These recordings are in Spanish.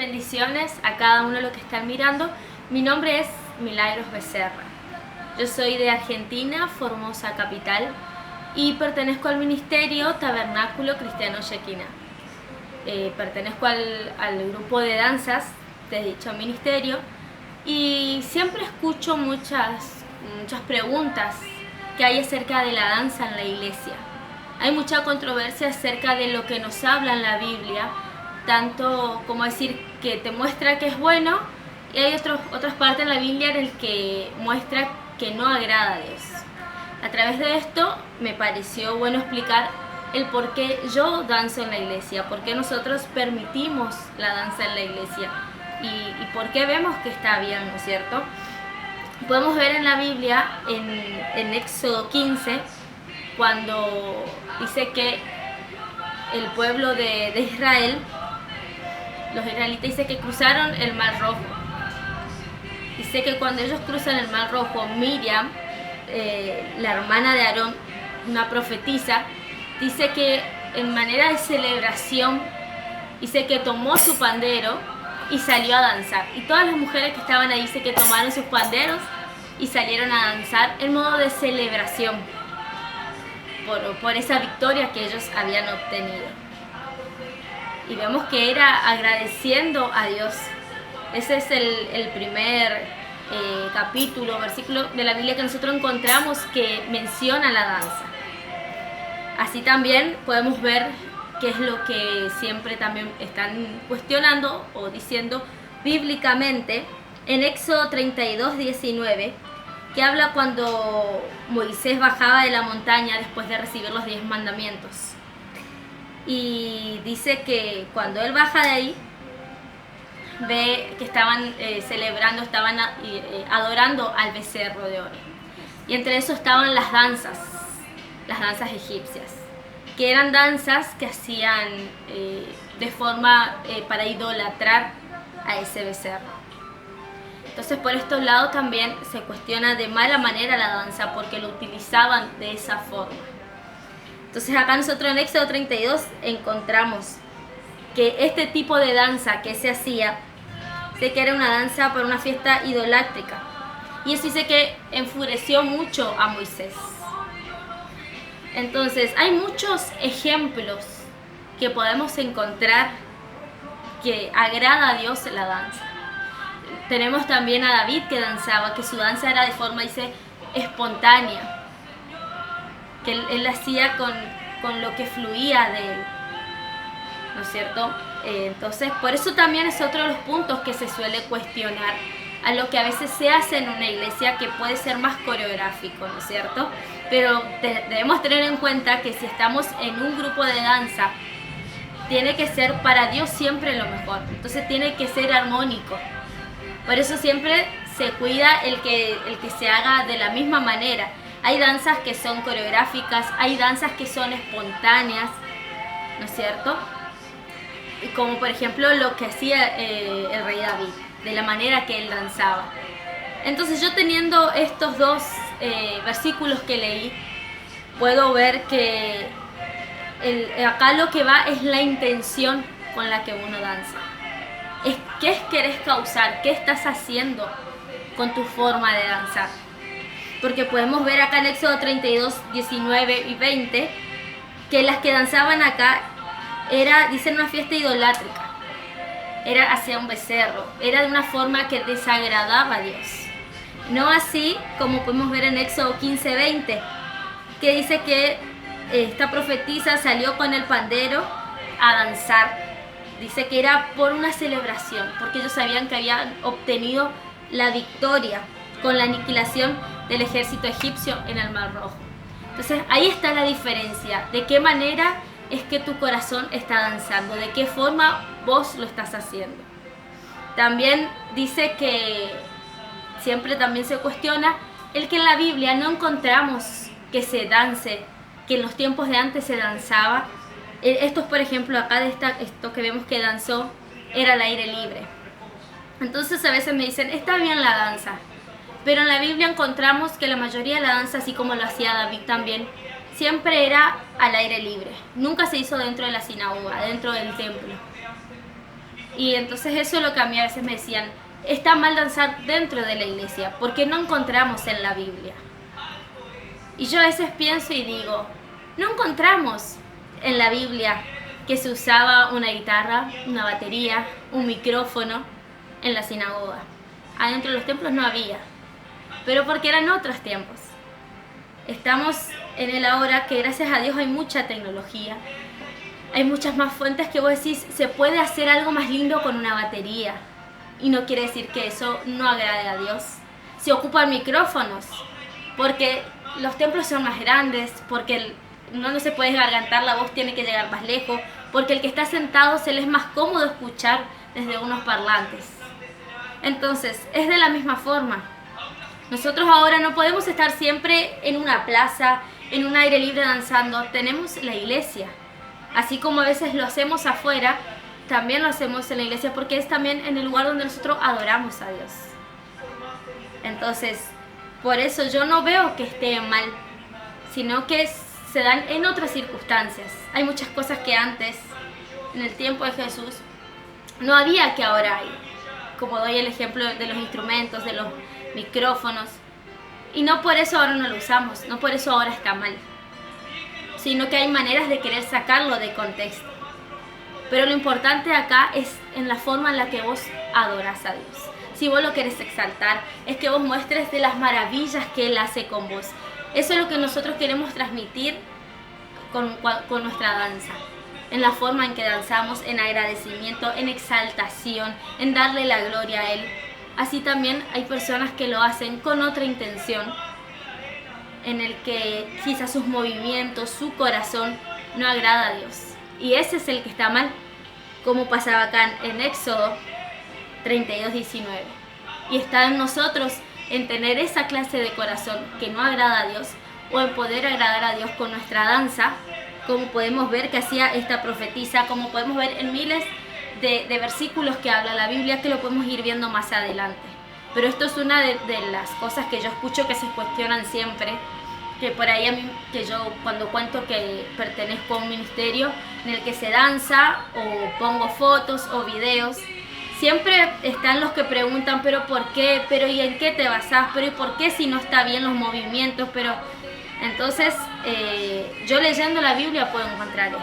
bendiciones a cada uno de los que están mirando. Mi nombre es Milagros Becerra. Yo soy de Argentina, Formosa capital, y pertenezco al ministerio Tabernáculo Cristiano Shekinah. Pertenezco al grupo de danzas de dicho ministerio y siempre escucho muchas preguntas que hay acerca de la danza en la iglesia. Hay mucha controversia acerca de lo que nos habla en la Biblia, tanto como decir que te muestra que es bueno, y hay otras partes en la Biblia en las que muestra que no agrada a Dios. A través de esto me pareció bueno explicar el por qué yo danzo en la iglesia, por qué nosotros permitimos la danza en la iglesia y por qué vemos que está bien, ¿no es cierto? Podemos ver en la Biblia, en Éxodo 15, cuando dice que el pueblo de Israel, los israelitas, dice que cruzaron el Mar Rojo. Dice que cuando ellos cruzan el Mar Rojo, Miriam, la hermana de Aarón, una profetisa, dice que en manera de celebración, dice que tomó su pandero y salió a danzar. Y todas las mujeres que estaban ahí dice que tomaron sus panderos y salieron a danzar en modo de celebración por esa victoria que ellos habían obtenido. Y vemos que era agradeciendo a Dios. Ese es el primer capítulo, versículo de la Biblia que nosotros encontramos que menciona la danza. Así también podemos ver qué es lo que siempre también están cuestionando o diciendo bíblicamente en Éxodo 32, 19, que habla cuando Moisés bajaba de la montaña después de recibir los 10 mandamientos. Y dice que cuando él baja de ahí, ve que estaban celebrando, estaban adorando al becerro de oro. Y entre eso estaban las danzas egipcias, que eran danzas que hacían de forma para idolatrar a ese becerro. Entonces por estos lados también se cuestiona de mala manera la danza porque lo utilizaban de esa forma. Entonces acá nosotros en Éxodo 32 encontramos que este tipo de danza que se hacía, sé que era una danza para una fiesta idolátrica. Y eso dice que enfureció mucho a Moisés. Entonces hay muchos ejemplos que podemos encontrar que agrada a Dios la danza. Tenemos también a David que danzaba, que su danza era de forma, dice, espontánea, que él hacía con lo que fluía de él, ¿no es cierto? Entonces, por eso también es otro de los puntos que se suele cuestionar a lo que a veces se hace en una iglesia, que puede ser más coreográfico, ¿no es cierto? Pero debemos tener en cuenta que si estamos en un grupo de danza, tiene que ser para Dios siempre lo mejor, entonces tiene que ser armónico. Por eso siempre se cuida el que se haga de la misma manera. Hay danzas que son coreográficas, hay danzas que son espontáneas, ¿no es cierto? Como por ejemplo lo que hacía el rey David, de la manera que él danzaba. Entonces yo teniendo estos dos versículos que leí, puedo ver que acá lo que va es la intención con la que uno danza. ¿Qué querés causar? ¿Qué estás haciendo con tu forma de danzar? Porque podemos ver acá en Éxodo 32, 19 y 20, que las que danzaban acá dicen una fiesta idolátrica. Era hacia un becerro, era de una forma que desagradaba a Dios. No así como podemos ver en Éxodo 15, 20, que dice que esta profetisa salió con el pandero a danzar. Dice que era por una celebración, porque ellos sabían que habían obtenido la victoria con la aniquilación del ejército egipcio en el Mar Rojo. Entonces ahí está la diferencia, de qué manera es que tu corazón está danzando, de qué forma vos lo estás haciendo. También dice que siempre también se cuestiona el que en la Biblia no encontramos que se dance, que en los tiempos de antes se danzaba. Estos, por ejemplo, acá esto que vemos que danzó era al aire libre. Entonces a veces me dicen, está bien la danza, pero en la Biblia encontramos que la mayoría de la danza, así como lo hacía David también, siempre era al aire libre. Nunca se hizo dentro de la sinagoga, dentro del templo. Y entonces eso es lo que a mí a veces me decían, está mal danzar dentro de la iglesia, porque no encontramos en la Biblia. Y yo a veces pienso y digo, no encontramos en la Biblia que se usaba una guitarra, una batería, un micrófono en la sinagoga. Adentro de los templos no había, pero porque eran otros tiempos. Estamos en el ahora que gracias a Dios hay mucha tecnología, hay muchas más fuentes que vos decís, se puede hacer algo más lindo con una batería. Y no quiere decir que eso no agrade a Dios. Se ocupan micrófonos, porque los templos son más grandes, porque no se puede gargantar, la voz tiene que llegar más lejos, porque el que está sentado se le es más cómodo escuchar desde unos parlantes. Entonces, es de la misma forma. Nosotros ahora no podemos estar siempre en una plaza, en un aire libre danzando. Tenemos la iglesia. Así como a veces lo hacemos afuera, también lo hacemos en la iglesia, porque es también en el lugar donde nosotros adoramos a Dios. Entonces, por eso yo no veo que esté mal, sino que se dan en otras circunstancias. Hay muchas cosas que antes, en el tiempo de Jesús, no había que ahora hay. Como doy el ejemplo de los instrumentos, de los micrófonos. Y no por eso ahora no lo usamos, no por eso ahora está mal. Sino que hay maneras de querer sacarlo de contexto. Pero lo importante acá es en la forma en la que vos adorás a Dios. Si vos lo querés exaltar, es que vos muestres de las maravillas que Él hace con vos. Eso es lo que nosotros queremos transmitir con nuestra danza. En la forma en que danzamos, en agradecimiento, en exaltación, en darle la gloria a Él. Así también hay personas que lo hacen con otra intención, en el que quizás sus movimientos, su corazón no agrada a Dios. Y ese es el que está mal, como pasaba acá en Éxodo 32:19. Y está en nosotros en tener esa clase de corazón que no agrada a Dios, o en poder agradar a Dios con nuestra danza, como podemos ver que hacía esta profetisa, como podemos ver en miles de versículos que habla la Biblia, que lo podemos ir viendo más adelante. Pero esto es una de las cosas que yo escucho que se cuestionan siempre, que por ahí a mí, que yo cuando cuento que pertenezco a un ministerio en el que se danza, o pongo fotos o videos, siempre están los que preguntan, pero ¿por qué? Pero ¿y en qué te basás? Pero ¿y por qué si no está bien los movimientos? Pero entonces yo leyendo la Biblia puedo encontrar esto.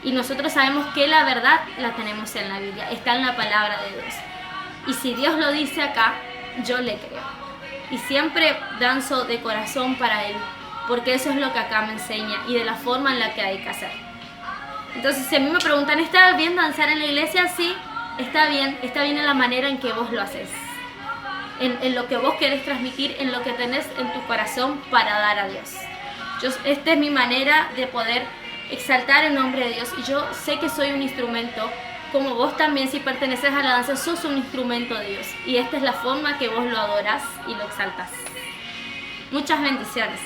Y nosotros sabemos que la verdad la tenemos en la Biblia, está en la palabra de Dios. Y si Dios lo dice acá, yo le creo. Y siempre danzo de corazón para Él, porque eso es lo que acá me enseña y de la forma en la que hay que hacer. Entonces, si a mí me preguntan, ¿está bien danzar en la iglesia? Sí, está bien en la manera en que vos lo haces. En lo que vos querés transmitir, en lo que tenés en tu corazón para dar a Dios. Esta es mi manera de poder exaltar el nombre de Dios, y yo sé que soy un instrumento, como vos también, si perteneces a la danza, sos un instrumento de Dios, y esta es la forma que vos lo adorás y lo exaltás. Muchas bendiciones.